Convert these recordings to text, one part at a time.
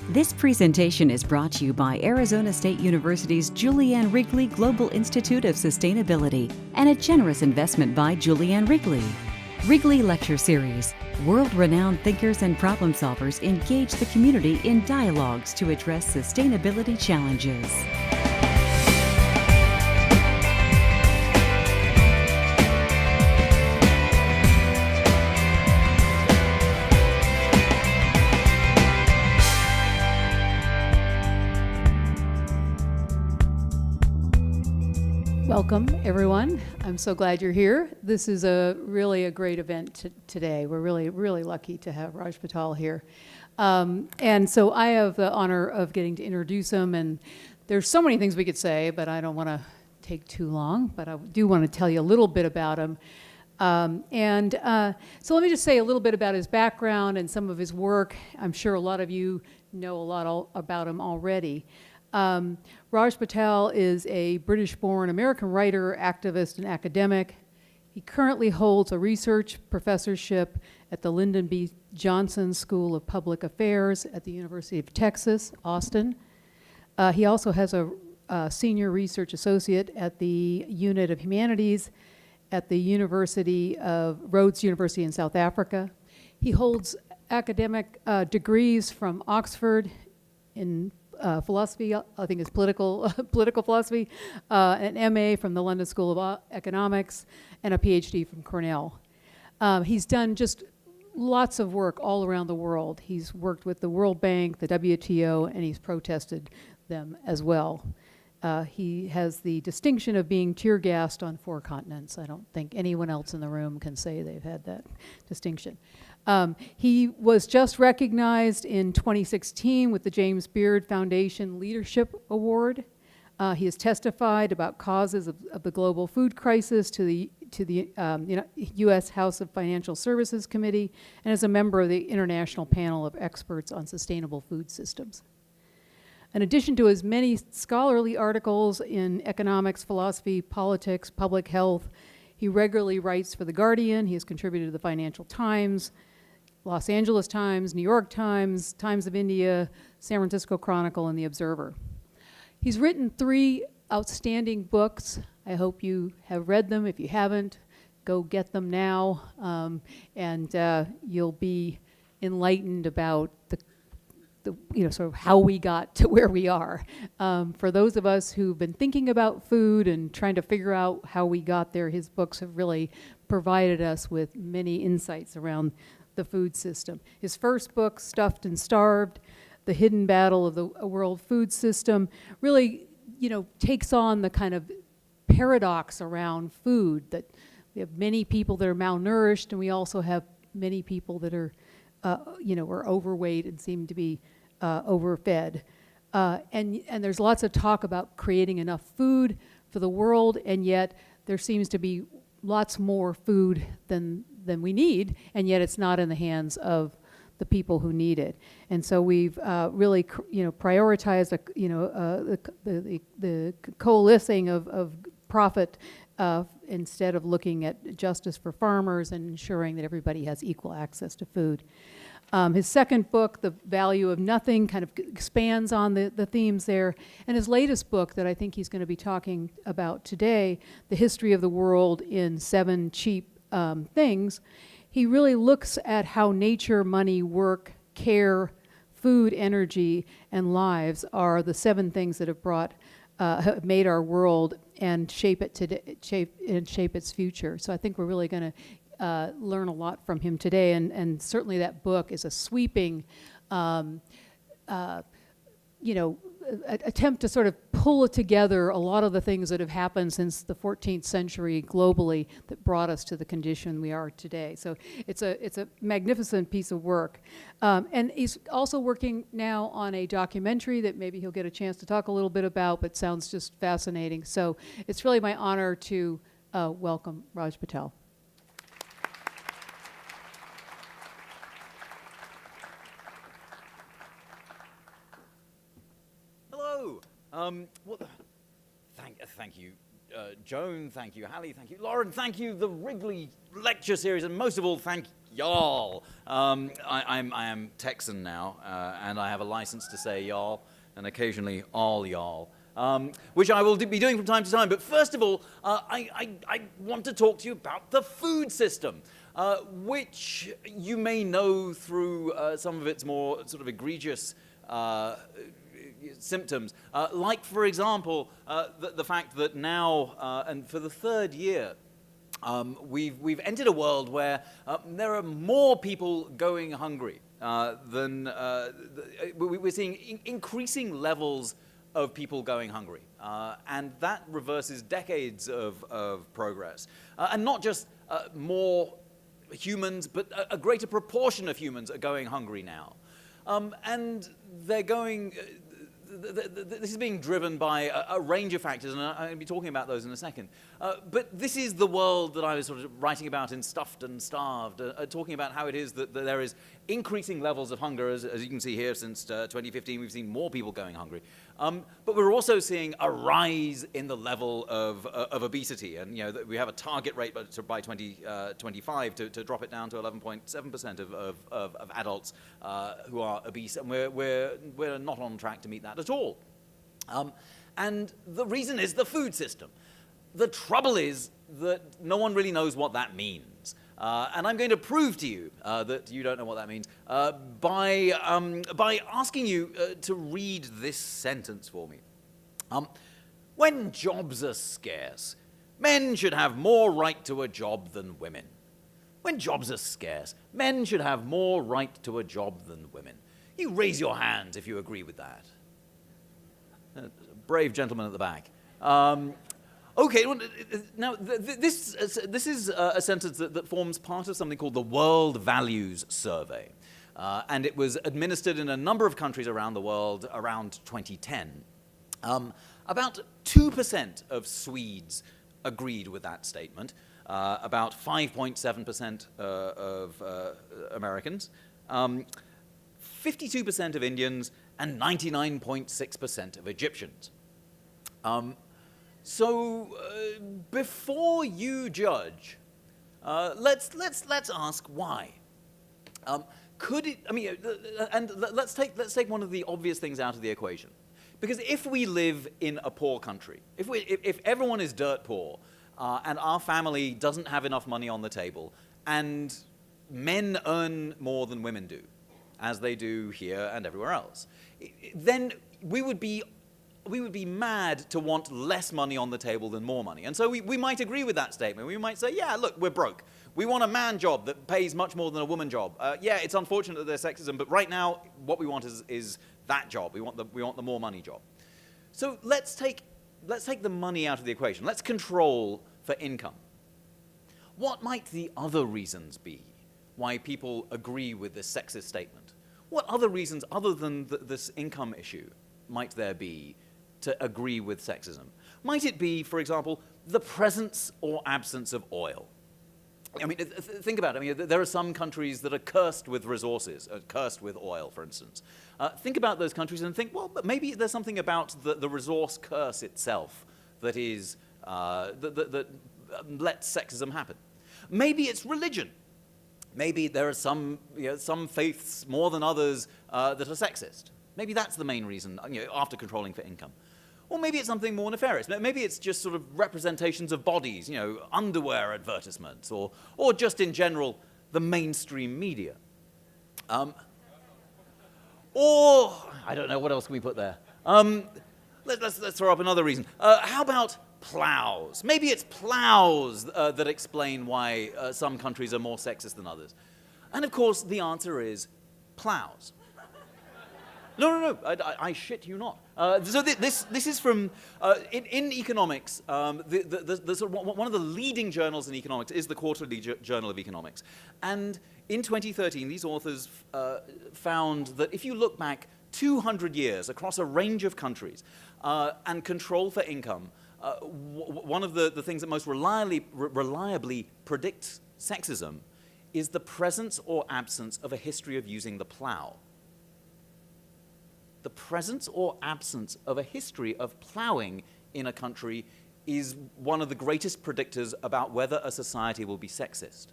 This presentation is brought to you by Arizona State University's Julianne Wrigley Global Institute of Sustainability and a generous investment by Julianne Wrigley. Wrigley Lecture Series. World-renowned thinkers and problem solvers engage the community in dialogues to address sustainability challenges. Welcome, everyone. I'm so glad you're here. This is really a great event today. We're really lucky to have Raj Patel here. And so I have the honor of getting to introduce him, and there's so many things we could say, but I don't want to take too long, but I do want to tell you a little bit about him. So let me just say a little bit about his background and some of his work. I'm sure a lot of you know a lot about him already. Raj Patel is a British-born American writer, activist, and academic. He currently holds a research professorship at the Lyndon B. Johnson School of Public Affairs at the University of Texas, Austin. He also has a senior research associate at the Unit of Humanities at the Rhodes University in South Africa. He holds academic degrees from Oxford in philosophy, I think it's political philosophy, an MA from the London School of Economics, and a PhD from Cornell. He's done just lots of work all around the world. He's worked with the World Bank, the WTO, and he's protested them as well. He has the distinction of being tear-gassed on 4 continents. I don't think anyone else in the room can say they've had that distinction. He was just recognized in 2016 with the James Beard Foundation Leadership Award. He has testified about causes of the global food crisis to the U.S. House of Financial Services Committee, and is a member of the International Panel of Experts on Sustainable Food Systems. In addition to his many scholarly articles in economics, philosophy, politics, public health, he regularly writes for The Guardian. He has contributed to the Financial Times, Los Angeles Times, New York Times, Times of India, San Francisco Chronicle, and The Observer. He's written 3 outstanding books. I hope you have read them. If you haven't, go get them now, and you'll be enlightened about the sort of how we got to where we are. For those of us who've been thinking about food and trying to figure out how we got there, his books have really provided us with many insights around the food system. His first book, Stuffed and Starved, The Hidden Battle of the World Food System, really, takes on the kind of paradox around food, that we have many people that are malnourished, and we also have many people that are are overweight and seem to be overfed. And there's lots of talk about creating enough food for the world, and yet there seems to be lots more food than we need, and yet it's not in the hands of the people who need it. And so we've really prioritized the coalescing of profit instead of looking at justice for farmers and ensuring that everybody has equal access to food. His second book, The Value of Nothing, kind of expands on the themes there. And his latest book that I think he's going to be talking about today, The History of the World in 7 Cheap Things, he really looks at how nature, money, work, care, food, energy, and lives are the 7 things that have made our world and shape its future. So I think we're really going to learn a lot from him today, and certainly that book is a sweeping, attempt to sort of pull together a lot of the things that have happened since the 14th century globally that brought us to the condition we are today. So it's a magnificent piece of work. And he's also working now on a documentary that maybe he'll get a chance to talk a little bit about, but sounds just fascinating. So it's really my honor to welcome Raj Patel. Thank you, Joan, thank you, Hallie, thank you, Lauren, thank you, the Wrigley Lecture Series, and most of all, thank y'all. I am Texan now, and I have a license to say y'all, and occasionally all y'all, which I will be doing from time to time. But first of all, I want to talk to you about the food system, which you may know through some of its more sort of egregious symptoms, like, for example, the fact that now, and for the third year, we've entered a world where there are more people going hungry than we're seeing increasing levels of people going hungry, and that reverses decades of progress, and not just more humans, but a greater proportion of humans are going hungry now, and they're going. This is being driven by a range of factors, and I'm going to be talking about those in a second. But this is the world that I was sort of writing about in Stuffed and Starved, talking about how it is that there is increasing levels of hunger. As you can see here, since 2015, we've seen more people going hungry. But we're also seeing a rise in the level of obesity, and we have a target rate by 2025 to drop it down to 11.7% of adults who are obese, and we're not on track to meet that at all. And the reason is the food system. The trouble is that no one really knows what that means. And I'm going to prove to you that you don't know what that means by asking you to read this sentence for me. When jobs are scarce, men should have more right to a job than women. When jobs are scarce, men should have more right to a job than women. You raise your hands if you agree with that. Brave gentleman at the back. Okay, well, now this is a sentence that forms part of something called the World Values Survey. And it was administered in a number of countries around the world around 2010. About 2% of Swedes agreed with that statement, about 5.7% of Americans, 52% of Indians, and 99.6% of Egyptians. So before you judge, let's ask why. Could it? I mean, and let's take one of the obvious things out of the equation, because if we live in a poor country, if everyone is dirt poor, and our family doesn't have enough money on the table, and men earn more than women do, as they do here and everywhere else, then we would be mad to want less money on the table than more money. And so we might agree with that statement. We might say, yeah, look, we're broke. We want a man job that pays much more than a woman job. Yeah, it's unfortunate that there's sexism, but right now what we want is that job. We want the more money job. So let's take the money out of the equation. Let's control for income. What might the other reasons be why people agree with this sexist statement? What other reasons, other than this income issue, might there be to agree with sexism? Might it be, for example, the presence or absence of oil? I mean, think about it. I mean, there are some countries that are cursed with resources, cursed with oil, for instance. Think about those countries and think, well, but maybe there's something about the resource curse itself that is that lets sexism happen. Maybe it's religion. Maybe there are some faiths more than others that are sexist. Maybe that's the main reason, after controlling for income. Or maybe it's something more nefarious. Maybe it's just sort of representations of bodies, underwear advertisements, or just in general, the mainstream media. Or, I don't know, what else can we put there? Let's throw up another reason. How about plows? Maybe it's plows that explain why some countries are more sexist than others. And of course, the answer is plows. No, I shit you not. So this is from, in economics, one of the leading journals in economics is the Quarterly Journal of Economics. And in 2013, these authors found that if you look back 200 years across a range of countries and control for income, one of the things that most reliably predicts sexism is the presence or absence of a history of using the plow. The presence or absence of a history of plowing in a country is one of the greatest predictors about whether a society will be sexist.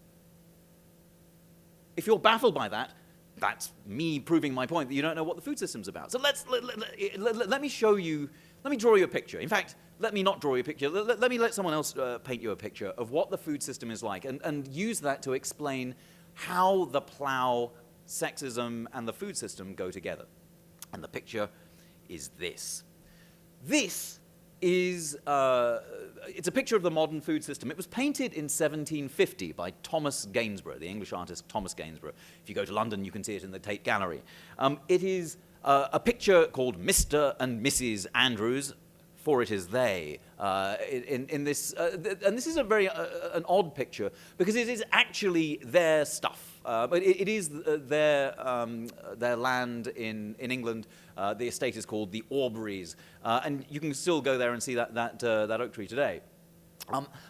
If you're baffled by that, that's me proving my point that you don't know what the food system's about. So let me show you, let me draw you a picture. In fact, let me not draw you a picture. Let me let someone else paint you a picture of what the food system is like and use that to explain how the plow, sexism, and the food system go together. And the picture is this. This is, it's a picture of the modern food system. It was painted in 1750 by Thomas Gainsborough, the English artist Thomas Gainsborough. If you go to London, you can see it in the Tate Gallery. It is a picture called Mr. and Mrs. Andrews, for it is they, in this, and this is a very an odd picture because it is actually their stuff. But it is their land in England. The estate is called the Aubrey's, and you can still go there and see that oak tree today.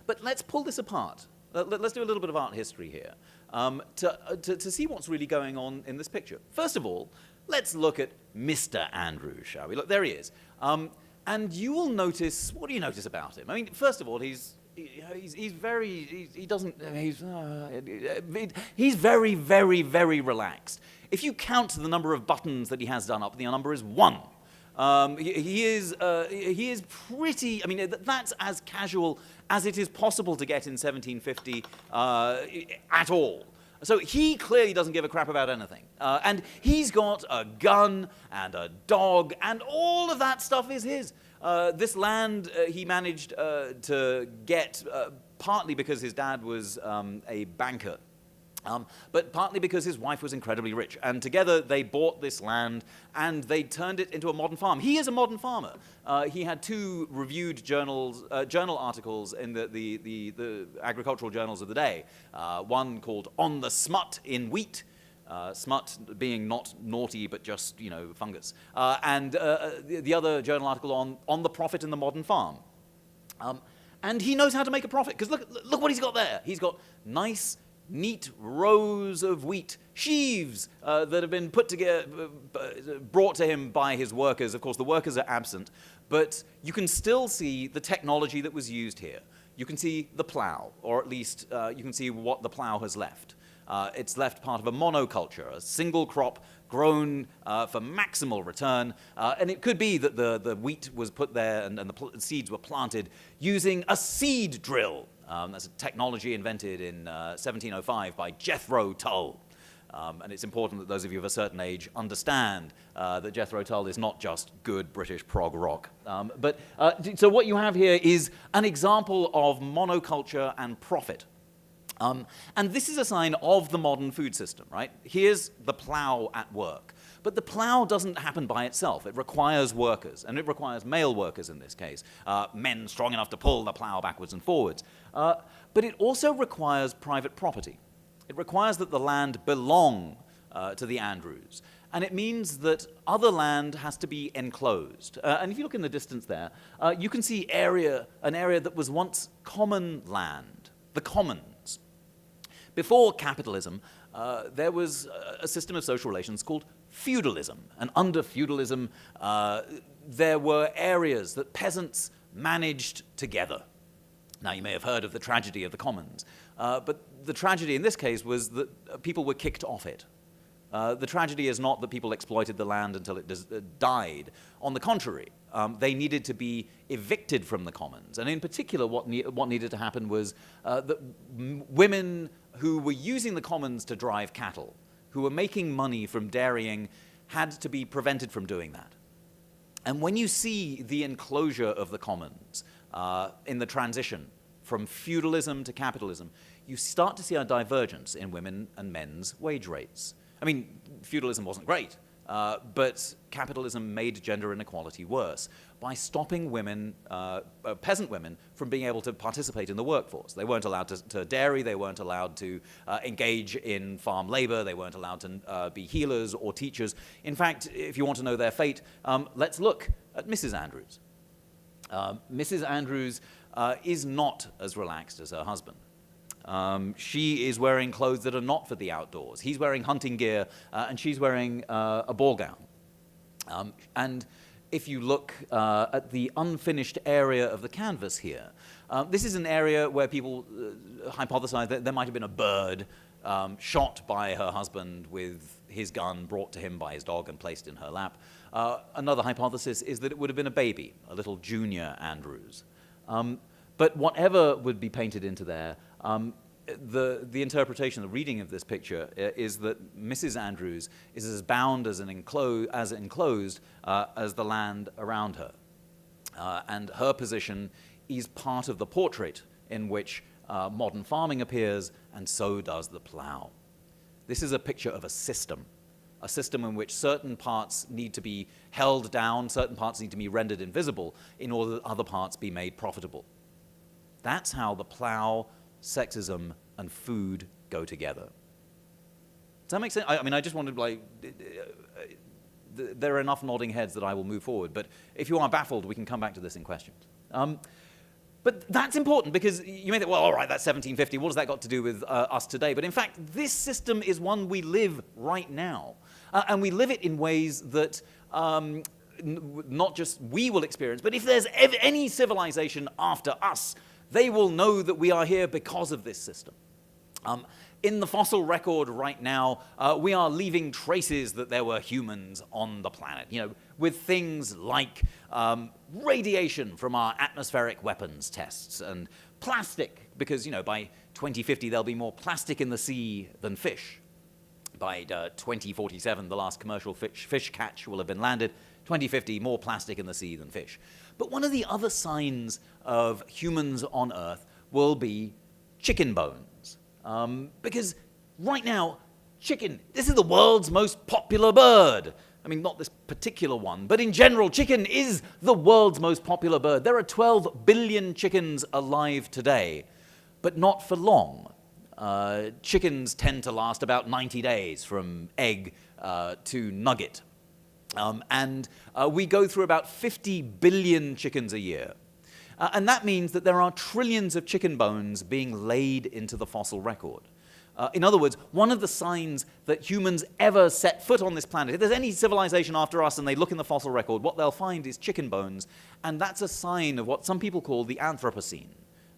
But let's pull this apart. Let's do a little bit of art history here to see what's really going on in this picture. First of all, let's look at Mr. Andrews, shall we? Look, there he is. And you will notice, what do you notice about him? I mean, first of all, he's very relaxed. If you count the number of buttons that he has done up, the number is 1. He is pretty, I mean, that's as casual as it is possible to get in 1750 at all. So he clearly doesn't give a crap about anything. And he's got a gun and a dog, and all of that stuff is his. This land he managed to get partly because his dad was a banker, but partly because his wife was incredibly rich. And together they bought this land and they turned it into a modern farm. He is a modern farmer. He had 2 reviewed journal articles in the agricultural journals of the day. One called On the Smut in Wheat, smut being not naughty but just, fungus. And the other journal article on the profit in the modern farm. And he knows how to make a profit, because look what he's got there. He's got nice, neat rows of wheat sheaves that have been put together, brought to him by his workers. Of course, the workers are absent, but you can still see the technology that was used here. You can see the plow, or at least you can see what the plow has left. It's left part of a monoculture, a single crop grown for maximal return. And it could be that the wheat was put there and the seeds were planted using a seed drill. That's a technology invented in 1705 by Jethro Tull. And it's important that those of you of a certain age understand that Jethro Tull is not just good British prog rock. So what you have here is an example of monoculture and profit. And this is a sign of the modern food system, right? Here's the plow at work. But the plow doesn't happen by itself. It requires workers, and it requires male workers in this case, men strong enough to pull the plow backwards and forwards. But it also requires private property. It requires that the land belong to the Andrews. And it means that other land has to be enclosed. And if you look in the distance there, you can see an area that was once common land, the commons. Before capitalism, there was a system of social relations called feudalism. And under feudalism, there were areas that peasants managed together. Now, you may have heard of the tragedy of the commons, but the tragedy in this case was that people were kicked off it. The tragedy is not that people exploited the land until it died. On the contrary, they needed to be evicted from the commons. And in particular, what needed to happen was that women who were using the commons to drive cattle, who were making money from dairying, had to be prevented from doing that. And when you see the enclosure of the commons in the transition from feudalism to capitalism, you start to see a divergence in women and men's wage rates. I mean, feudalism wasn't great, but capitalism made gender inequality worse by stopping women, peasant women, from being able to participate in the workforce. They weren't allowed to dairy, they weren't allowed to engage in farm labor, they weren't allowed to be healers or teachers. In fact, if you want to know their fate, let's look at Mrs. Andrews. Mrs. Andrews is not as relaxed as her husband. She is wearing clothes that are not for the outdoors. He's wearing hunting gear, and she's wearing a ball gown. And if you look at the unfinished area of the canvas here, this is an area where people hypothesize that there might have been a bird shot by her husband with his gun brought to him by his dog and placed in her lap. Another hypothesis is that it would have been a baby, a little junior Andrews. But whatever would be painted into there, the interpretation, the reading of this picture is that Mrs. Andrews is as bound as enclosed as the land around her. And her position is part of the portrait in which modern farming appears, and so does the plow. This is a picture of a system in which certain parts need to be held down, certain parts need to be rendered invisible in order that other parts be made profitable. That's how the plow, sexism, and food go together. Does that make sense? I mean, I just wanted to, there are enough nodding heads that I will move forward, but if you are baffled, we can come back to this in questions. But that's important because you may think, well, all right, that's 1750. What has that got to do with us today? But in fact, this system is one we live right now. And we live it in ways that not just we will experience, but if there's any civilization after us, they will know that we are here because of this system. In the fossil record right now, we are leaving traces that there were humans on the planet, with things like radiation from our atmospheric weapons tests and plastic, because, by 2050 there'll be more plastic in the sea than fish. By 2047, the last commercial fish catch will have been landed. 2050, more plastic in the sea than fish. But one of the other signs of humans on Earth will be chicken bones. Because right now, chicken, this is the world's most popular bird. I mean, not this particular one, but in general, chicken is the world's most popular bird. There are 12 billion chickens alive today, but not for long. Chickens tend to last about 90 days from egg to nugget. And we go through about 50 billion chickens a year. And that means that there are trillions of chicken bones being laid into the fossil record. In other words, one of the signs that humans ever set foot on this planet, if there's any civilization after us and they look in the fossil record, what they'll find is chicken bones. And that's a sign of what some people call the Anthropocene,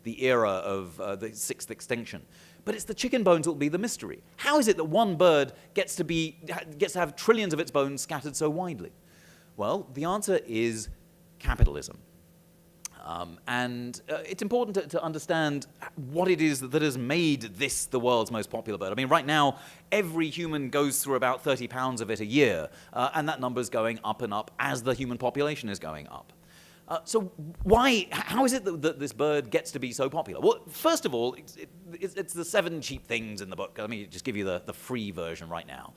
the era of the sixth extinction. But it's the chicken bones that will be the mystery. How is it that one bird gets to have trillions of its bones scattered so widely? Well, the answer is capitalism. And it's important to understand what it is that has made this the world's most popular bird. I mean, right now, every human goes through about 30 pounds of it a year, and that number is going up and up as the human population is going up. So how is it that this bird gets to be so popular? Well, first of all, it's the 7 cheap things in the book. Let me just give you the free version right now.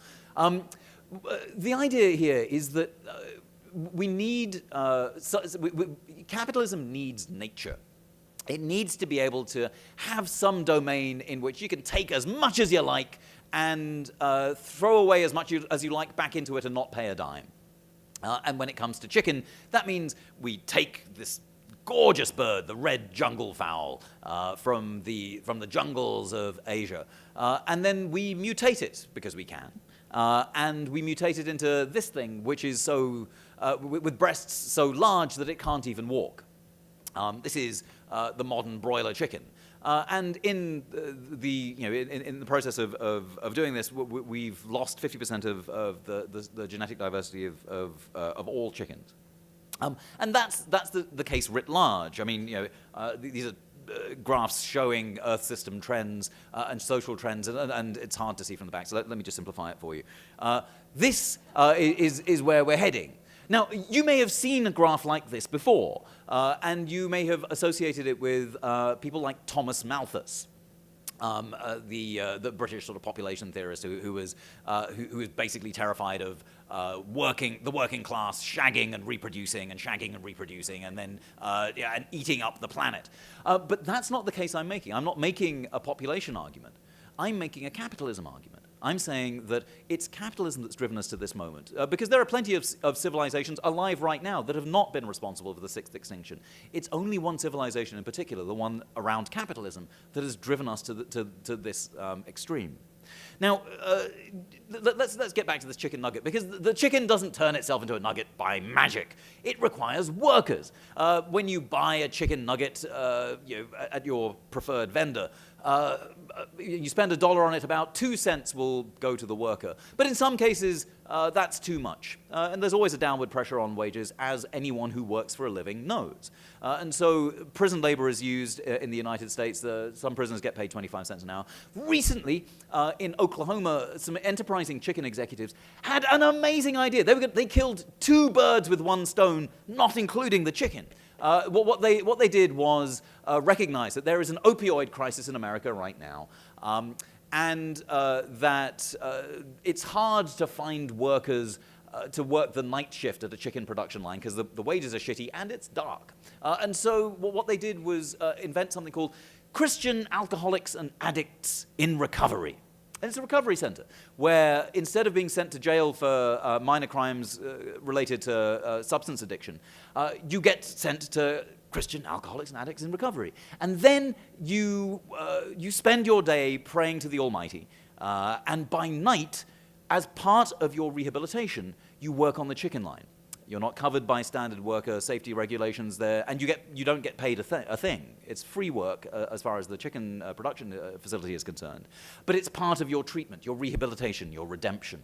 The idea here is that we need, capitalism needs nature. It needs to be able to have some domain in which you can take as much as you like and throw away as much as you like back into it and not pay a dime. And when it comes to chicken, that means we take this gorgeous bird, the red jungle fowl, from the jungles of Asia, and then we mutate it because we can. And we mutate it into this thing, which is so with breasts so large that it can't even walk. This is the modern broiler chicken. And in the process of doing this, we've lost 50% of the genetic diversity of all chickens. And that's the case writ large. I mean, these are graphs showing Earth system trends and social trends, and it's hard to see from the back. So let me just simplify it for you. This is where we're heading. Now, you may have seen a graph like this before, and you may have associated it with people like Thomas Malthus, the British sort of population theorist who was basically terrified of the working class shagging and reproducing, and then and eating up the planet. But that's not the case I'm making. I'm not making a population argument. I'm making a capitalism argument. I'm saying that it's capitalism that's driven us to this moment, because there are plenty of civilizations alive right now that have not been responsible for the sixth extinction. It's only one civilization in particular, the one around capitalism, that has driven us to this extreme. Now, let's get back to this chicken nugget, because the chicken doesn't turn itself into a nugget by magic. It requires workers. When you buy a chicken nugget at your preferred vendor, you spend $1 on it, about 2 cents will go to the worker. But in some cases, that's too much. And there's always a downward pressure on wages, as anyone who works for a living knows. And so prison labor is used in the United States. Some prisoners get paid 25 cents an hour. Recently, in Oklahoma, some enterprising chicken executives had an amazing idea. They killed 2 birds with 1 stone, not including the chicken. What they did was recognize that there is an opioid crisis in America right now, and that it's hard to find workers to work the night shift at a chicken production line, because the wages are shitty and it's dark. And so what they did was invent something called Christian Alcoholics and Addicts in Recovery. And it's a recovery center where, instead of being sent to jail for minor crimes related to substance addiction, you get sent to Christian Alcoholics and Addicts in Recovery. And then you spend your day praying to the Almighty. And by night, as part of your rehabilitation, you work on the chicken line. You're not covered by standard worker safety regulations there, and you don't get paid a thing. It's free work as far as the chicken production facility is concerned. But it's part of your treatment, your rehabilitation, your redemption.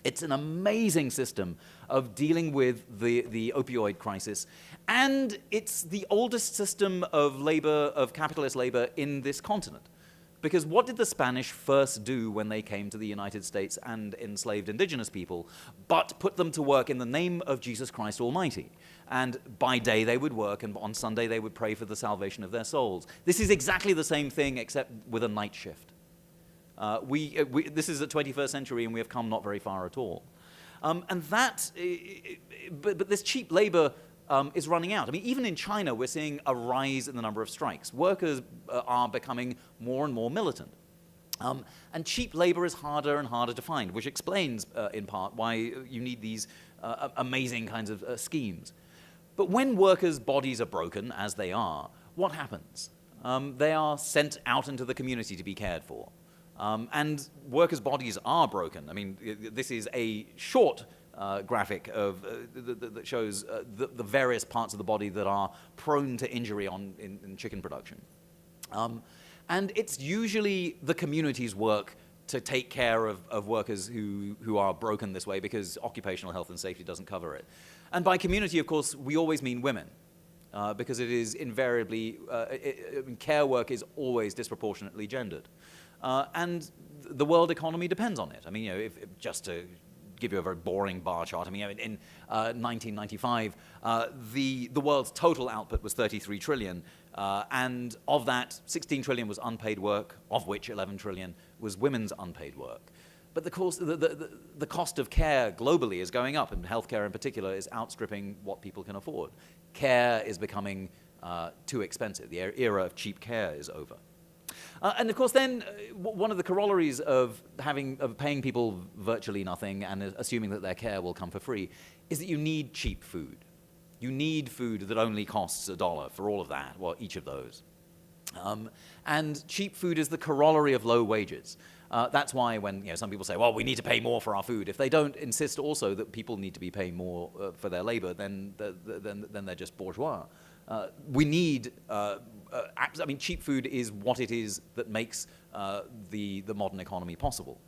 It's an amazing system of dealing with the opioid crisis, and it's the oldest system of labor, of capitalist labor in this continent. Because what did the Spanish first do when they came to the United States and enslaved indigenous people, but put them to work in the name of Jesus Christ Almighty? And by day they would work, and on Sunday they would pray for the salvation of their souls. This is exactly the same thing, except with a night shift. This is the 21st century, and we have come not very far at all. But this cheap labor is running out. I mean, even in China, we're seeing a rise in the number of strikes. Workers are becoming more and more militant. And cheap labor is harder and harder to find, which explains, in part, why you need these amazing kinds of schemes. But when workers' bodies are broken, as they are, what happens? They are sent out into the community to be cared for. And workers' bodies are broken. I mean, this is a short graphic that shows the various parts of the body that are prone to injury in chicken production. And it's usually the community's work to take care of workers who are broken this way, because occupational health and safety doesn't cover it. And by community, of course, we always mean women, because it is invariably, care work is always disproportionately gendered. And the world economy depends on it. I mean, if just to give you a very boring bar chart, I mean, in 1995, the world's total output was 33 trillion, and of that, 16 trillion was unpaid work, of which 11 trillion was women's unpaid work. But the cost of care globally is going up, and healthcare in particular is outstripping what people can afford. Care is becoming too expensive. The era of cheap care is over. And of course, then one of the corollaries of paying people virtually nothing and assuming that their care will come for free is that you need cheap food. You need food that only costs $1 for all of that, well, each of those. And cheap food is the corollary of low wages. That's why when some people say, well, we need to pay more for our food, if they don't insist also that people need to be paying more for their labor, then they're just bourgeois. We need, cheap food is what it is that makes the modern economy possible.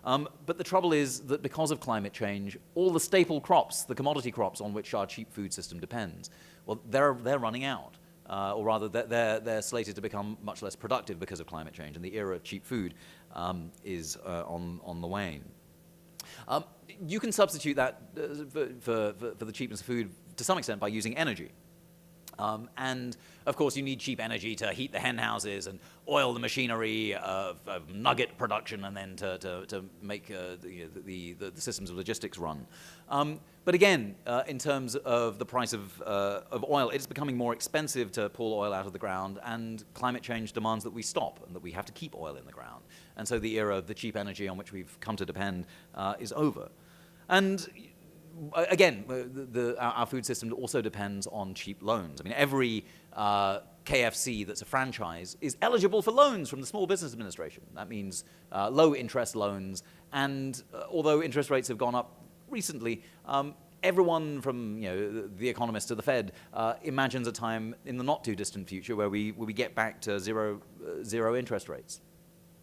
But the trouble is that because of climate change, all the staple crops, the commodity crops on which our cheap food system depends, well, they're running out. Or rather, they're slated to become much less productive because of climate change, and the era of cheap food is on the wane. You can substitute that for the cheapness of food to some extent by using energy. And of course, you need cheap energy to heat the hen houses and oil the machinery of nugget production, and then to make the systems of logistics run. But again, in terms of the price of oil, it's becoming more expensive to pull oil out of the ground, and climate change demands that we stop and that we have to keep oil in the ground. And so the era of the cheap energy on which we've come to depend is over. And again, our food system also depends on cheap loans. I mean, every KFC that's a franchise is eligible for loans from the Small Business Administration. That means low interest loans. And although interest rates have gone up recently, everyone from the economists to the Fed imagines a time in the not too distant future where we get back to zero interest rates.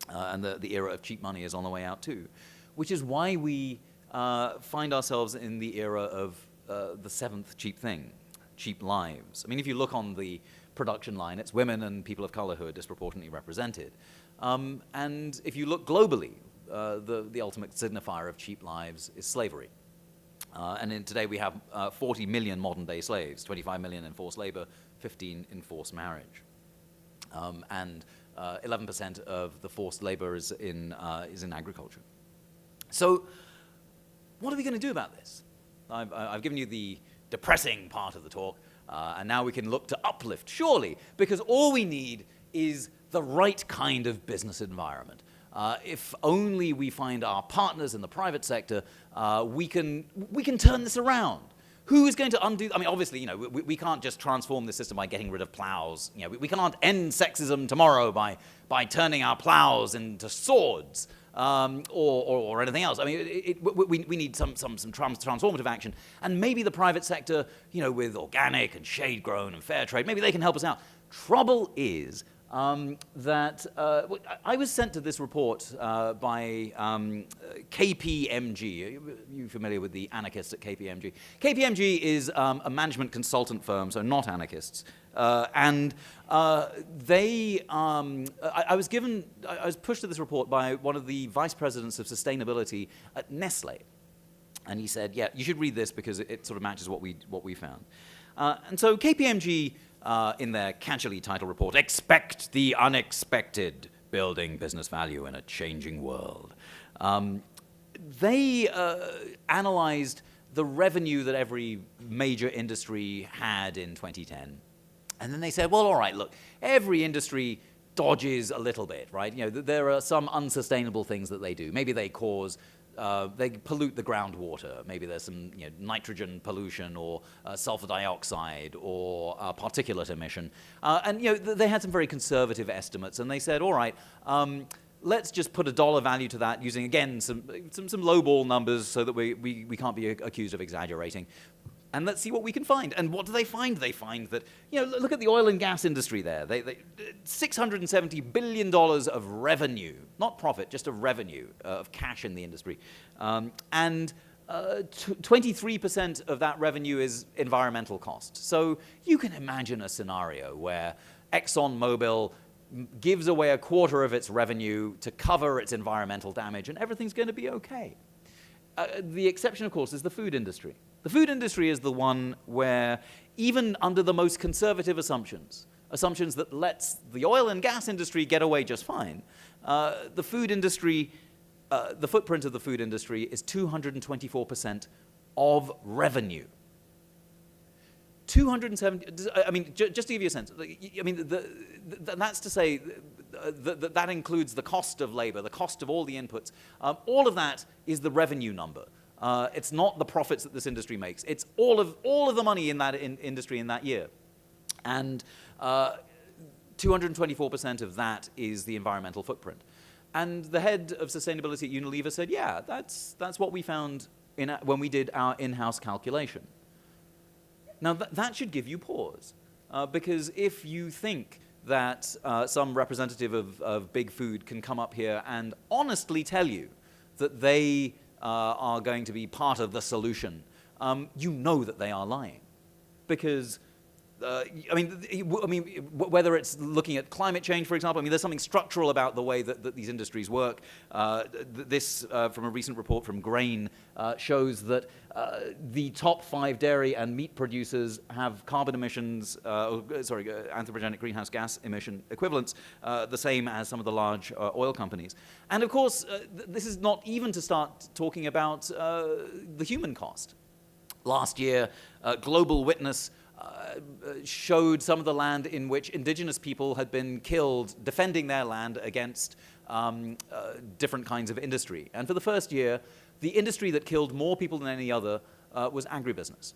And the era of cheap money is on the way out too, which is why we find ourselves in the era of the seventh cheap thing, cheap lives. I mean, if you look on the production line, it's women and people of color who are disproportionately represented. And if you look globally, the ultimate signifier of cheap lives is slavery. And today we have 40 million modern-day slaves, 25 million in forced labor, 15 in forced marriage. And 11% of the forced labor is in agriculture. So what are we going to do about this? I've given you the depressing part of the talk, and now we can look to uplift, surely, because all we need is the right kind of business environment. If only we find our partners in the private sector, we can turn this around. Who is going to undo? I mean, obviously, we can't just transform the system by getting rid of plows. We can't end sexism tomorrow by turning our plows into swords or anything else. I mean, we need some transformative action, and maybe the private sector, with organic and shade-grown and fair trade, maybe they can help us out. Trouble is that I was sent to this report by KPMG. Are you familiar with the anarchists at KPMG? KPMG is a management consultant firm, so not anarchists. And they, I was pushed to this report by one of the vice presidents of sustainability at Nestle. And he said, yeah, you should read this because it sort of matches what we found. And so KPMG, in their catchily titled report, Expect the Unexpected, Building Business Value in a Changing World. They analyzed the revenue that every major industry had in 2010. And then they said, well, all right, look, every industry dodges a little bit, right? There are some unsustainable things that they do. Maybe they they pollute the groundwater. Maybe there's some nitrogen pollution or sulfur dioxide or particulate emission. And they had some very conservative estimates, and they said, all right, let's just put a dollar value to that using, again, some lowball numbers so that we can't be accused of exaggerating. And let's see what we can find. And what do they find? They find that, look at the oil and gas industry there. They $670 billion of revenue, not profit, just of revenue, of cash in the industry. And 23% of that revenue is environmental cost. So you can imagine a scenario where ExxonMobil gives away a quarter of its revenue to cover its environmental damage, and everything's going to be okay. The exception, of course, is the food industry. The food industry is the one where, even under the most conservative assumptions that lets the oil and gas industry get away just fine, the food industry, the footprint of the food industry is 224% of revenue. 270. I mean, just to give you a sense. I mean, that's to say that includes the cost of labor, the cost of all the inputs. All of that is the revenue number. It's not the profits that this industry makes. It's all of the money in that industry in that year, and 224% of that is the environmental footprint. And the head of sustainability at Unilever said, "Yeah, that's what we found when we did our in-house calculation." Now that should give you pause, because if you think that some representative of big food can come up here and honestly tell you that they are going to be part of the solution, you know that they are lying. Because, whether it's looking at climate change, for example, there's something structural about the way that these industries work. This, from a recent report from Grain, shows that the top 5 dairy and meat producers have carbon emissions, anthropogenic greenhouse gas emission equivalents, the same as some of the large oil companies. And of course, this is not even to start talking about the human cost. Last year, Global Witness showed some of the land in which indigenous people had been killed defending their land against different kinds of industry. And for the first year, the industry that killed more people than any other was agribusiness.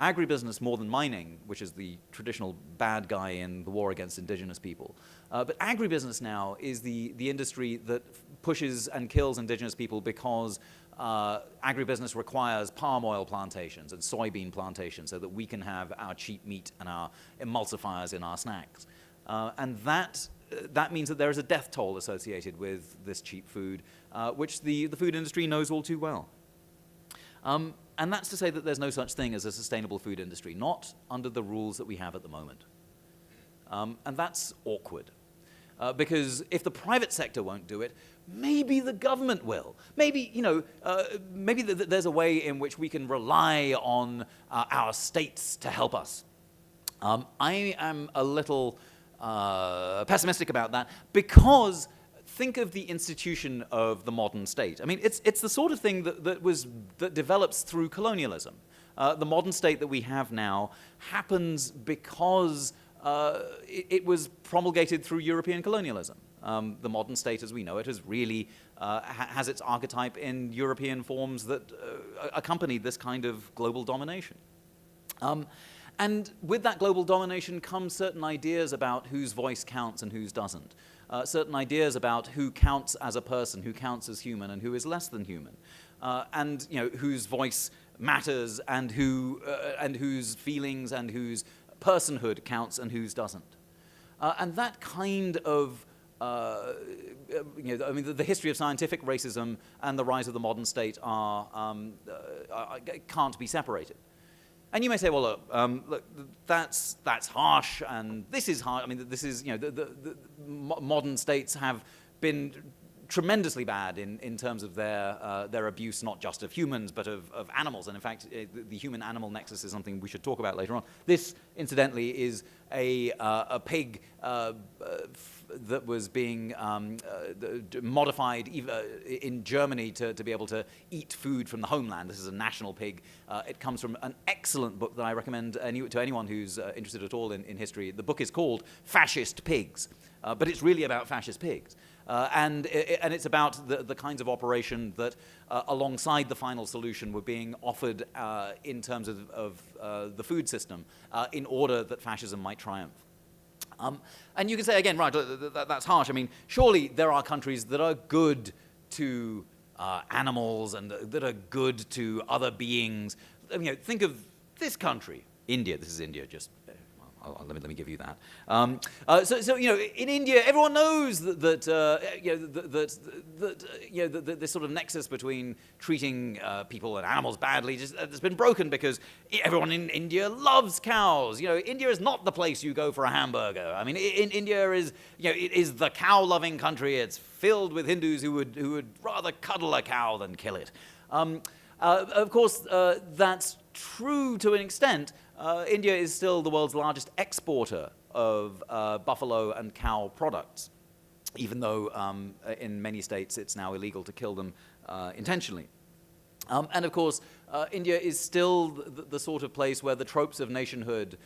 Agribusiness more than mining, which is the traditional bad guy in the war against indigenous people. But agribusiness now is the industry that pushes and kills indigenous people because agribusiness requires palm oil plantations and soybean plantations so that we can have our cheap meat and our emulsifiers in our snacks. And that means that there is a death toll associated with this cheap food, which the food industry knows all too well. And that's to say that there's no such thing as a sustainable food industry, not under the rules that we have at the moment. And that's awkward. Because if the private sector won't do it, maybe the government will. Maybe, maybe there's a way in which we can rely on our states to help us. I am a little pessimistic about that because think of the institution of the modern state. I mean, it's the sort of thing that develops through colonialism. The modern state that we have now happens because it was promulgated through European colonialism. The modern state, as we know it, has really has its archetype in European forms that accompany this kind of global domination. And with that global domination comes certain ideas about whose voice counts and whose doesn't. Certain ideas about who counts as a person, who counts as human, and who is less than human, and whose voice matters, and whose feelings and whose personhood counts and whose doesn't. And that kind of the history of scientific racism and the rise of the modern state can't be separated. And you may say, well, look, that's harsh, and this is harsh. I mean, this is, the modern states have been tremendously bad in terms of their abuse, not just of humans, but of animals. And in fact, the human-animal nexus is something we should talk about later on. This, incidentally, is a pig that was being modified in Germany to be able to eat food from the homeland. This is a national pig. It comes from an excellent book that I recommend to anyone who's interested at all in history. The book is called Fascist Pigs, but it's really about fascist pigs. And it's about the kinds of operation that, alongside the final solution, were being offered in terms of the food system in order that fascism might triumph. And you can say, again, right, that's harsh. I mean, surely there are countries that are good to animals and that are good to other beings. Think of this country, India. This is India, just... let me give you that. So in India, everyone knows that this sort of nexus between treating people and animals badly has been broken because everyone in India loves cows. India is not the place you go for a hamburger. I mean, India is it is the cow-loving country. It's filled with Hindus who would rather cuddle a cow than kill it. Of course, that's true to an extent. India is still the world's largest exporter of buffalo and cow products, even though in many states it's now illegal to kill them intentionally. And of course, India is still the sort of place where the tropes of nationhood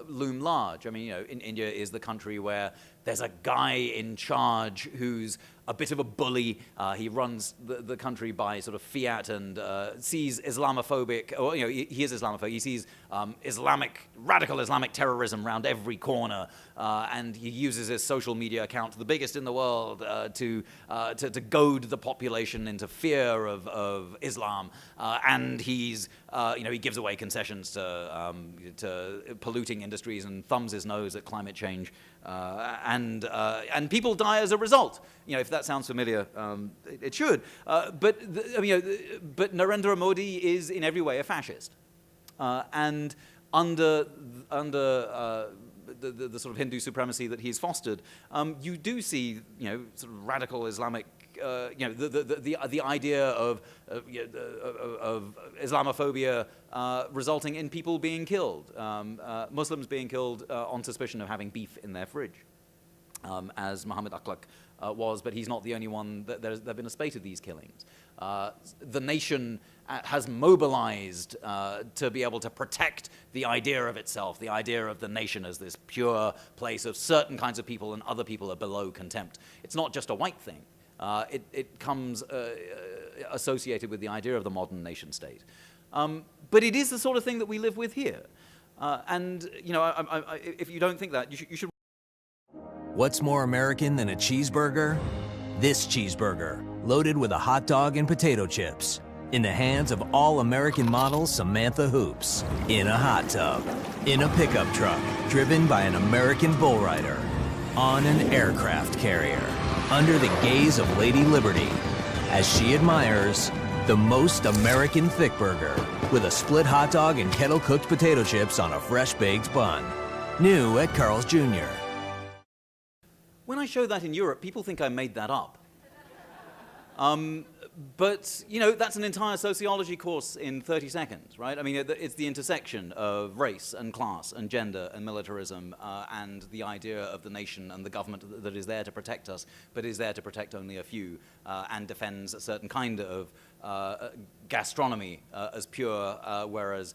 loom large. I mean, India is the country where there's a guy in charge who's a bit of a bully. He runs the country by sort of fiat and sees Islamophobic, or he is Islamophobic. He sees radical Islamic terrorism around every corner, and he uses his social media account, the biggest in the world, to goad the population into fear of Islam. And he gives away concessions to polluting industries and thumbs his nose at climate change. And people die as a result. If that sounds familiar, it should. But Narendra Modi is in every way a fascist, and under the sort of Hindu supremacy that he's fostered, you do see sort of radical Islamic. The idea of Islamophobia resulting in people being killed, Muslims being killed on suspicion of having beef in their fridge, as Muhammad Akhlaq was, but he's not the only one. There have been a spate of these killings. The nation has mobilized to be able to protect the idea of itself, the idea of the nation as this pure place of certain kinds of people and other people are below contempt. It's not just a white thing. It comes associated with the idea of the modern nation state. But it is the sort of thing that we live with here. And, you know, if you don't think that, you should. What's more American than a cheeseburger? This cheeseburger, loaded with a hot dog and potato chips. In the hands of all-American model Samantha Hoops. In a hot tub. In a pickup truck, driven by an American bull rider. On an aircraft carrier. Under the gaze of Lady Liberty. As she admires the most American thick burger. With a split hot dog and kettle-cooked potato chips on a fresh-baked bun. New at Carl's Jr. When I show that in Europe, people think I made that up. But, you know, that's an entire sociology course in 30 seconds, right? I mean, it's the intersection of race and class and gender and militarism and the idea of the nation and the government that is there to protect us, but is there to protect only a few and defends a certain kind of gastronomy as pure, whereas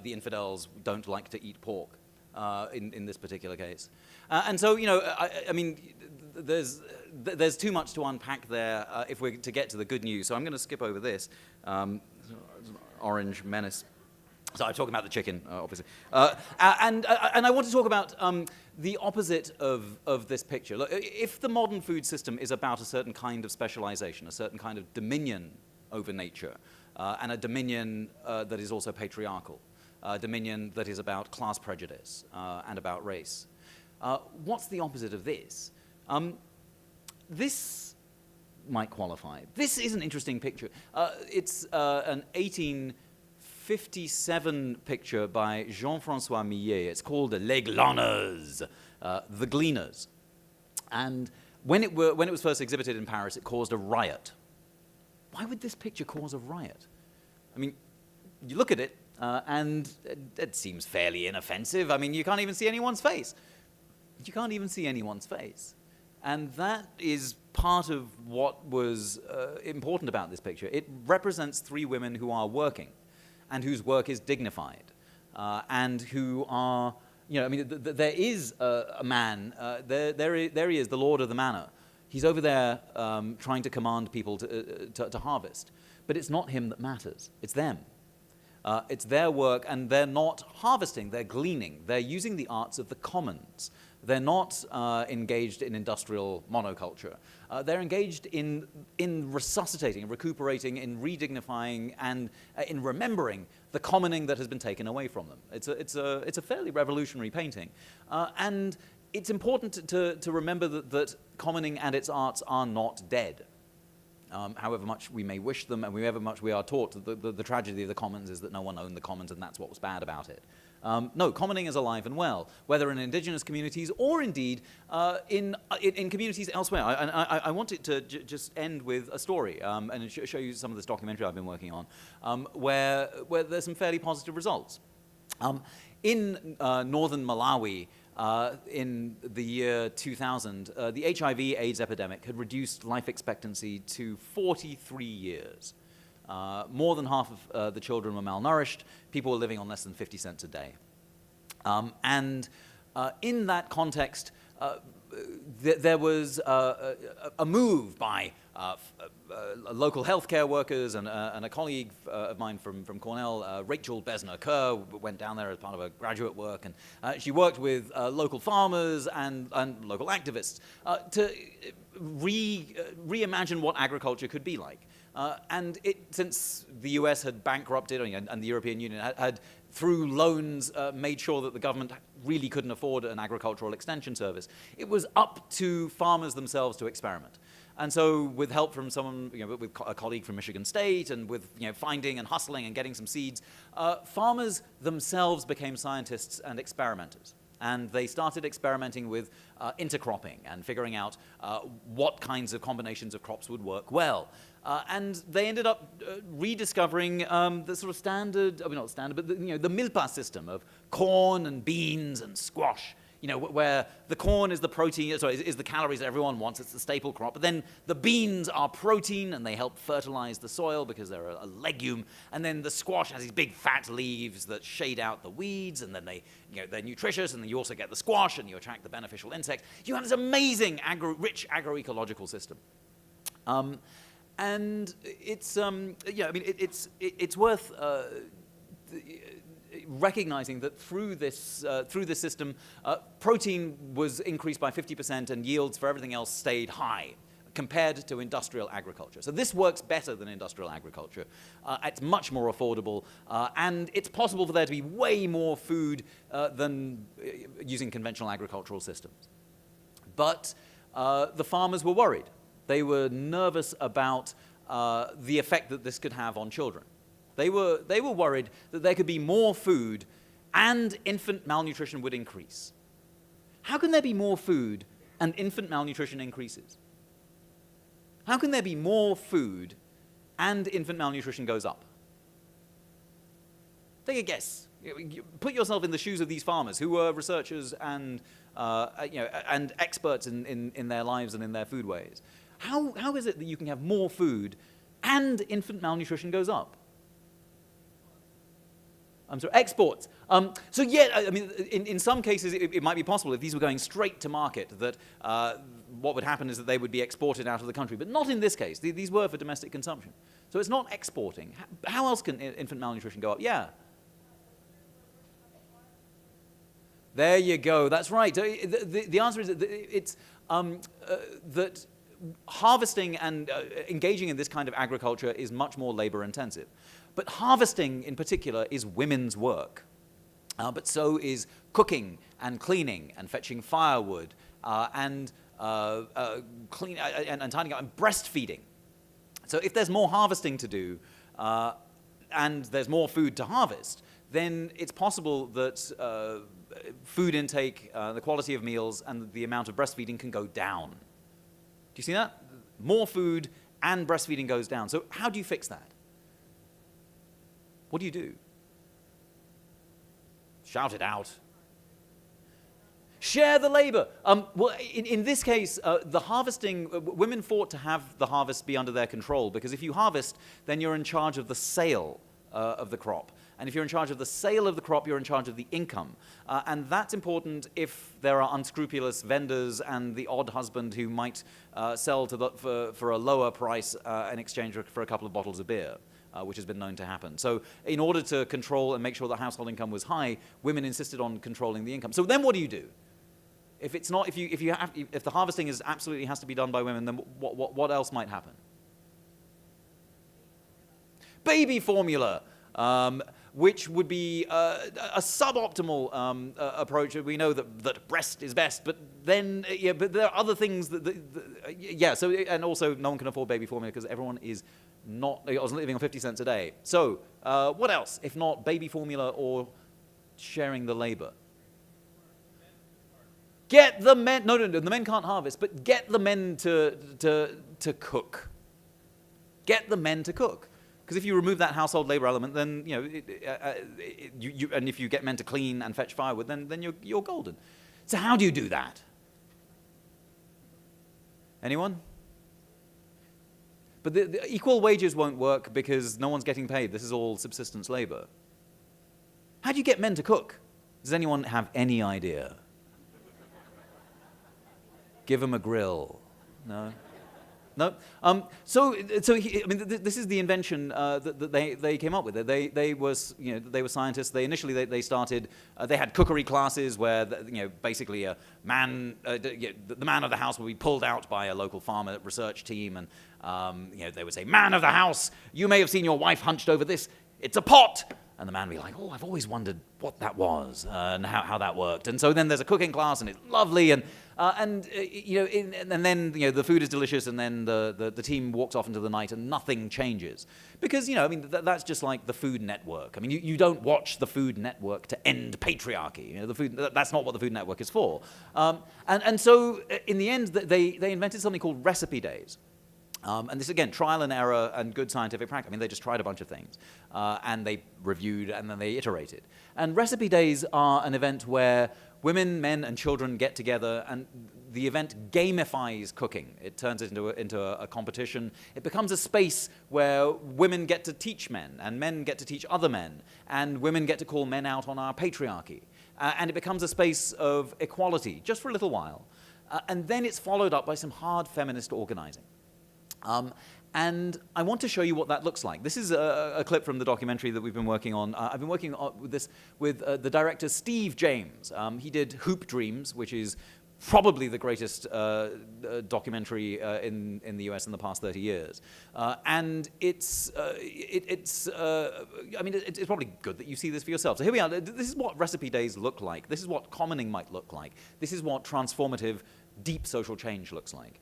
the infidels don't like to eat pork in this particular case. And so, you know, I mean, there's too much to unpack there if we're to get to the good news. So I'm going to skip over this. Orange menace. So I'm talking about the chicken, obviously. And I want to talk about the opposite of this picture. Look, if the modern food system is about a certain kind of specialization, a certain kind of dominion over nature, and a dominion that is also patriarchal, a dominion that is about class prejudice and about race, what's the opposite of this? This might qualify. This is an interesting picture. It's an 1857 picture by Jean-François Millet. It's called Les Glaneurs, the Gleaners. And when it was first exhibited in Paris, it caused a riot. Why would this picture cause a riot? I mean, you look at it, and it seems fairly inoffensive. I mean, you can't even see anyone's face. You can't even see anyone's face. And that is part of what was important about this picture. It represents three women who are working and whose work is dignified and who are, you know, I mean, there is a man, there he is, the lord of the manor. He's over there trying to command people to harvest. But it's not him that matters, it's them. It's their work, and they're not harvesting, they're gleaning. They're using the arts of the commons. They're not engaged in industrial monoculture. They're engaged in resuscitating, recuperating, in redignifying, and in remembering the commoning that has been taken away from them. It's a fairly revolutionary painting. And it's important to remember that commoning and its arts are not dead. However much we may wish them, and however much we are taught, the tragedy of the commons is that no one owned the commons, and that's what was bad about it. No, commoning is alive and well, whether in indigenous communities or indeed in communities elsewhere. I want it to just end with a story and show you some of this documentary I've been working on, where there's some fairly positive results. In northern Malawi, in the year 2000, the HIV/AIDS epidemic had reduced life expectancy to 43 years. More than half of the children were malnourished. People were living on less than 50 cents a day. And in that context, there was a move by local healthcare workers and a colleague of mine from Cornell, Rachel Besner-Kerr, went down there as part of her graduate work, and she worked with local farmers and local activists to reimagine what agriculture could be like. And since the US had bankrupted and the European Union had through loans made sure that the government really couldn't afford an agricultural extension service, it was up to farmers themselves to experiment. And so with help from someone, with a colleague from Michigan State, and with finding and hustling and getting some seeds, farmers themselves became scientists and experimenters. And they started experimenting with intercropping and figuring out what kinds of combinations of crops would work well. And they ended up rediscovering the sort of standard, not standard, but the milpa system of corn and beans and squash. Where the corn is the protein, is the calories that everyone wants. It's the staple crop. But then the beans are protein, and they help fertilize the soil because they're a legume. And then the squash has these big fat leaves that shade out the weeds, and then they're nutritious, and then you also get the squash, and you attract the beneficial insects. You have this amazing rich agroecological system. And it's it's worth recognizing that through this system, protein was increased by 50% and yields for everything else stayed high compared to industrial agriculture. So this works better than industrial agriculture. It's much more affordable, and it's possible for there to be way more food than using conventional agricultural systems. But the farmers were worried. They were nervous about the effect that this could have on children. They were worried that there could be more food and infant malnutrition would increase. How can there be more food and infant malnutrition increases? How can there be more food and infant malnutrition goes up? Take a guess. Put yourself in the shoes of these farmers who were researchers and, and experts in their lives and in their foodways. How is it that you can have more food and infant malnutrition goes up? I'm sorry, exports. So yeah, I mean, in some cases it might be possible if these were going straight to market that what would happen is that they would be exported out of the country, but not in this case. These were for domestic consumption. So it's not exporting. How else can infant malnutrition go up? Yeah. There you go. That's right. The answer is that it's that harvesting and engaging in this kind of agriculture is much more labor intensive. But harvesting in particular is women's work. But so is cooking and cleaning and fetching firewood and tidying up and breastfeeding. So if there's more harvesting to do and there's more food to harvest, then it's possible that food intake, the quality of meals, and the amount of breastfeeding can go down. Do you see that? More food and breastfeeding goes down. So how do you fix that? What do you do? Shout it out. Share the labor. Well, in this case, the harvesting, women fought to have the harvest be under their control, because if you harvest, then you're in charge of the sale of the crop. And if you're in charge of the sale of the crop, you're in charge of the income. And that's important if there are unscrupulous vendors and the odd husband who might sell for a lower price in exchange for a couple of bottles of beer, which has been known to happen. So in order to control and make sure that household income was high, women insisted on controlling the income. So then what do you do? If it's not, if the harvesting absolutely has to be done by women, then what else might happen? Baby formula. Which would be a suboptimal approach. We know that breast is best, but then, but there are other things so, and also no one can afford baby formula because everyone is not living on 50 cents a day. So, what else, if not baby formula or sharing the labor? Get the men, no, the men can't harvest, but get the men to cook. Get the men to cook. Because if you remove that household labor element, then and if you get men to clean and fetch firewood, then you're golden. So how do you do that? Anyone? But the equal wages won't work because no one's getting paid. This is all subsistence labor. How do you get men to cook? Does anyone have any idea? Give them a grill. No? No. This is the invention that they came up with. They were scientists. They started. They had cookery classes where basically a man, the man of the house would be pulled out by a local farmer research team, and they would say, "Man of the house, you may have seen your wife hunched over this. It's a pot." And the man would be like, "Oh, I've always wondered what that was and how that worked." And so then there's a cooking class, and it's lovely, and then the food is delicious, and then the team walks off into the night, and nothing changes because that's just like the Food Network. I mean, you don't watch the Food Network to end patriarchy. That's not what the Food Network is for. And so in the end, they invented something called recipe days. And this, again, trial and error and good scientific practice. I mean, they just tried a bunch of things. And they reviewed, and then they iterated. And recipe days are an event where women, men, and children get together, and the event gamifies cooking. It turns it into a competition. It becomes a space where women get to teach men, and men get to teach other men, and women get to call men out on our patriarchy. And it becomes a space of equality, just for a little while. And then it's followed up by some hard feminist organizing. And I want to show you what that looks like. This is a clip from the documentary that we've been working on. I've been working with this with the director Steve James. He did Hoop Dreams, which is probably the greatest documentary in the US in the past 30 years. And it's probably good that you see this for yourself. So here we are. This is what recipe days look like. This is what commoning might look like. This is what transformative, deep social change looks like.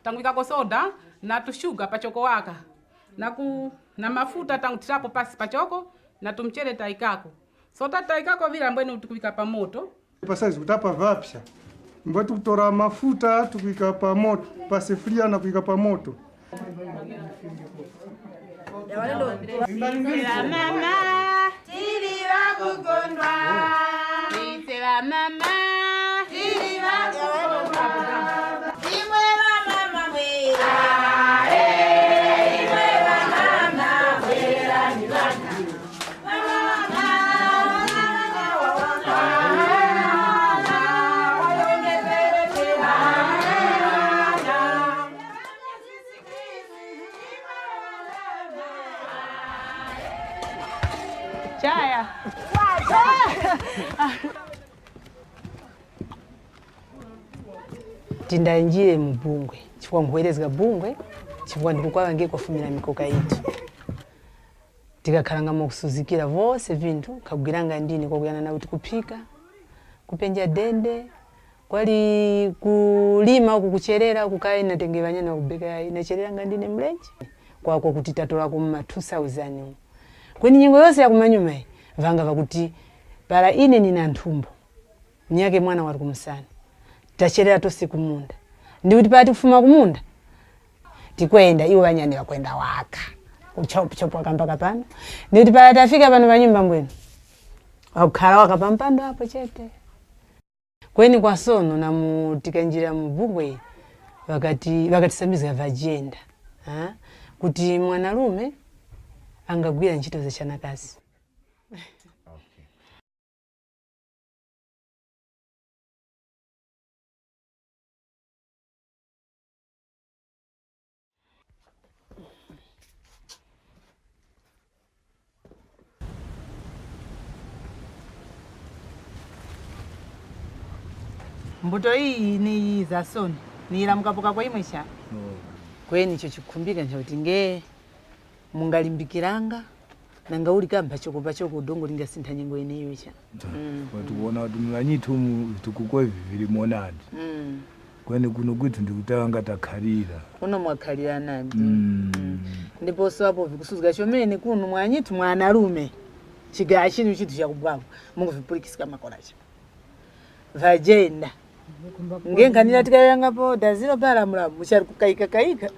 Tanguikako soda na tushuga pachoko waka na mafuta tangu tirapo pasi pachoko na tumchere taikako sota taikako vila mbwene utukuika pa moto pasazi kutapa vapsha mbwe tukutora mafuta tukuika pa moto pasifuria na kuika pa moto mama tiri wa kukondwa nisela mama tiri wa kukondwa Chaya. Tindanjire mu Bungwe chifukwa nkuwerezeka Bungwe chifukwa ndikukwawa nge kufumira mikoka yitu tikakhalanga mukusuzikira vose vinthu kagwiranga ndini kwakuyana nawo tikupika kupenja dende kwali kulima uku kucherera kukai natenge vanyana kubeka inachereranga ndine mlenje kwako kuti tatola ku 2000 kweni nyingo yose yakumanyuma vanga vakuti para ine nina nthumbo nyake mwana wali kumusana tacherera tose kumunda ndikuti pati kufuma kumunda tikwenda iwo vanyani vakwenda waka uchopo akambaka pano ndikuti pala tafika pano panyumba mbwenu wakukhala waka pampando hapo chete kweni kwa sono na mutikanjira mu Bungwe vakatisamiza vajenda kuti mwanalume angagwira ntchito zachanakazi. Mbuto hii ni za soni ni ila mkapoka kwa imwisha kweni icho chikumbika nchoti nge mungalimbikiranga nanga uli kamba choko udongo linga sintha nyengo ineyo icha watu kuona watu mlanyitu tukukwe vivili monadi kweni kuno kwitu ndikutanga takhalira kuno mwakhalira nandi ndipo so hapo vikusuzga chomene kuno mwanyitu mwanalume chigaya chinu chitu chakubwako mungu vipulikisika makoracha vajenda ngenganira tikayanga po daziro bala mulamu muchari kukaika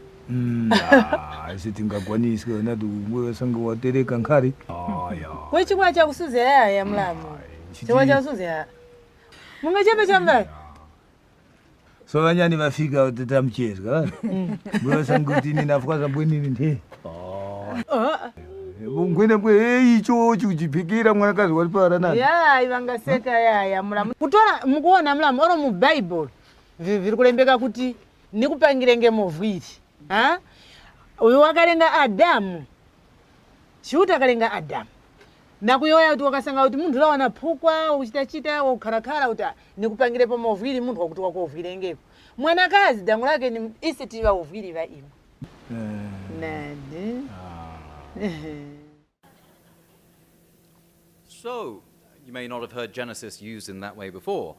isi tingakwanisi na mwe sanga watereka nkhari kwechi kwacha kusuzera ya mulamu chikwacha kusuzera munga chepe chamba so vanyani vafika utata mchezga mwe sanga kuti ninafukaza mbwenini nde ngwene bwe icho chikuchipikira mwanakazi wali para nani ya ivangaseka ya mulamu kutola mukuona mulamu oro mu Bible viri kulembeka kuti nikupangirenge movwiri uyu wakalenga Adamu chiuta akalenga Adamu nakuyoya kuti wakasanga kuti munthu lawana phukwa uchitachita wakukhalakhala kuti nikupangire pa movwiri munthu wakuti wakuovwirengeko mwanakazi dangu lake ni isi tiva uvwiri va imu nani So, you may not have heard Genesis used in that way before,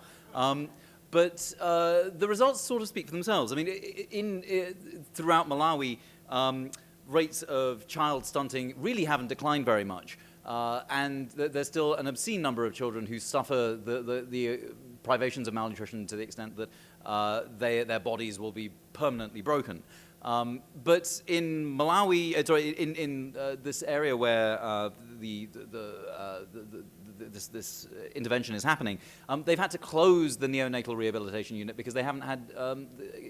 the results sort of speak for themselves. I mean, throughout Malawi, rates of child stunting really haven't declined very much. And there's still an obscene number of children who suffer the privations of malnutrition to the extent that their bodies will be permanently broken. But in Malawi, in this area where this intervention is happening, they've had to close the neonatal rehabilitation unit because they haven't had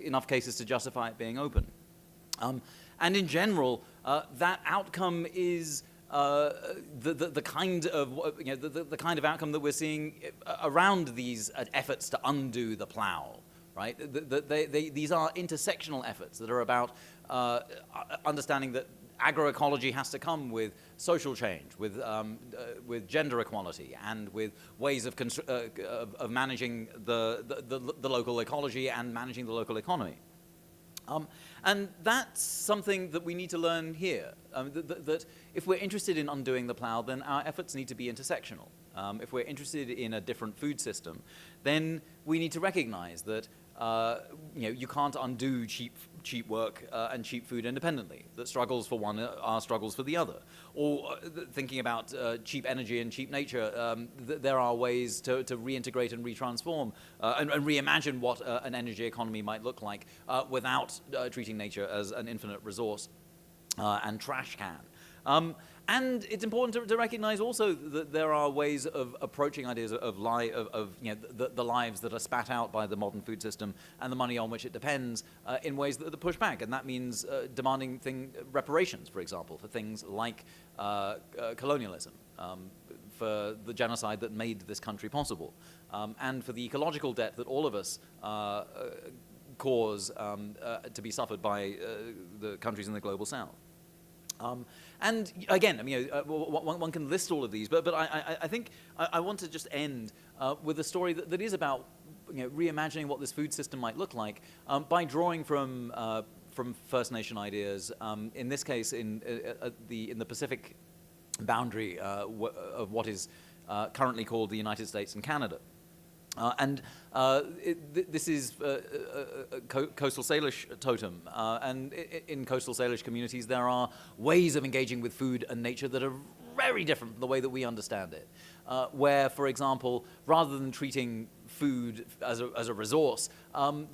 enough cases to justify it being open. And in general, that outcome is the kind of the kind of outcome that we're seeing around these efforts to undo the plow. Right? These are intersectional efforts that are about understanding that agroecology has to come with social change, with gender equality, and with ways of managing the local ecology and managing the local economy. And that's something that we need to learn here, that if we're interested in undoing the plow, then our efforts need to be intersectional. If we're interested in a different food system, then we need to recognize that you can't undo cheap work and cheap food independently. That struggles for one are struggles for the other. Or thinking about cheap energy and cheap nature, there are ways to reintegrate and retransform and reimagine what an energy economy might look like without treating nature as an infinite resource and trash can. And it's important to recognize also that there are ways of approaching ideas of the lives that are spat out by the modern food system and the money on which it depends in ways that push back. And that means demanding reparations, for example, for things like colonialism, for the genocide that made this country possible, and for the ecological debt that all of us cause to be suffered by the countries in the global south. And again, I mean, one can list all of these, but I think I want to just end with a story that is about reimagining what this food system might look like by drawing from First Nation ideas. In this case, in the Pacific boundary of what is currently called the United States and Canada. This is a coastal Salish totem, and in coastal Salish communities there are ways of engaging with food and nature that are very different from the way that we understand it. Where, for example, rather than treating food as a resource,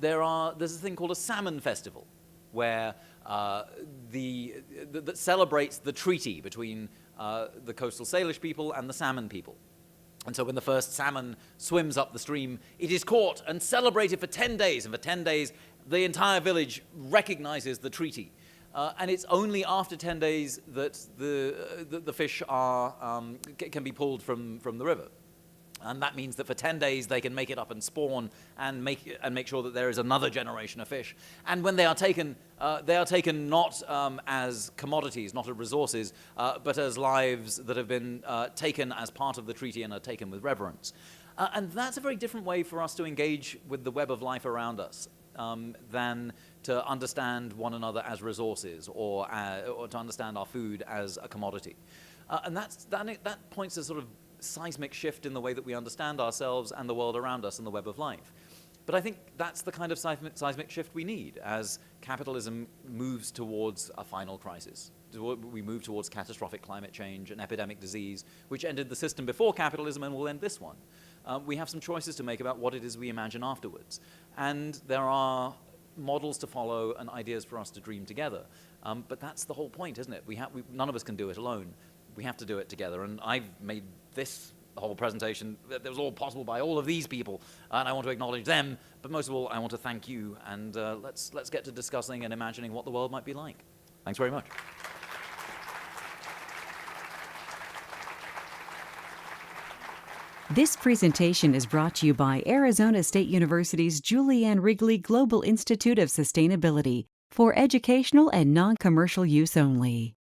there's a thing called a salmon festival, where that celebrates the treaty between the coastal Salish people and the salmon people. And so when the first salmon swims up the stream, it is caught and celebrated for 10 days. And for 10 days, the entire village recognizes the treaty. And it's only after 10 days that the fish can be pulled from the river. And that means that for 10 days they can make it up and spawn and make sure that there is another generation of fish. And when they are taken not as commodities, not as resources, but as lives that have been taken as part of the treaty and are taken with reverence. And that's a very different way for us to engage with the web of life around us than to understand one another as resources or to understand our food as a commodity. And that points to sort of seismic shift in the way that we understand ourselves and the world around us and the web of life. But I think that's the kind of seismic shift we need as capitalism moves towards a final crisis. We move towards catastrophic climate change, an epidemic disease, which ended the system before capitalism and will end this one. We have some choices to make about what it is we imagine afterwards. And there are models to follow and ideas for us to dream together. But that's the whole point, isn't it? None of us can do it alone. We have to do it together. And I've made this whole presentation that was all possible by all of these people, and I want to acknowledge them, but most of all, I want to thank you, and let's get to discussing and imagining what the world might be like. Thanks very much. This presentation is brought to you by Arizona State University's Julianne Wrigley Global Institute of Sustainability for educational and non-commercial use only.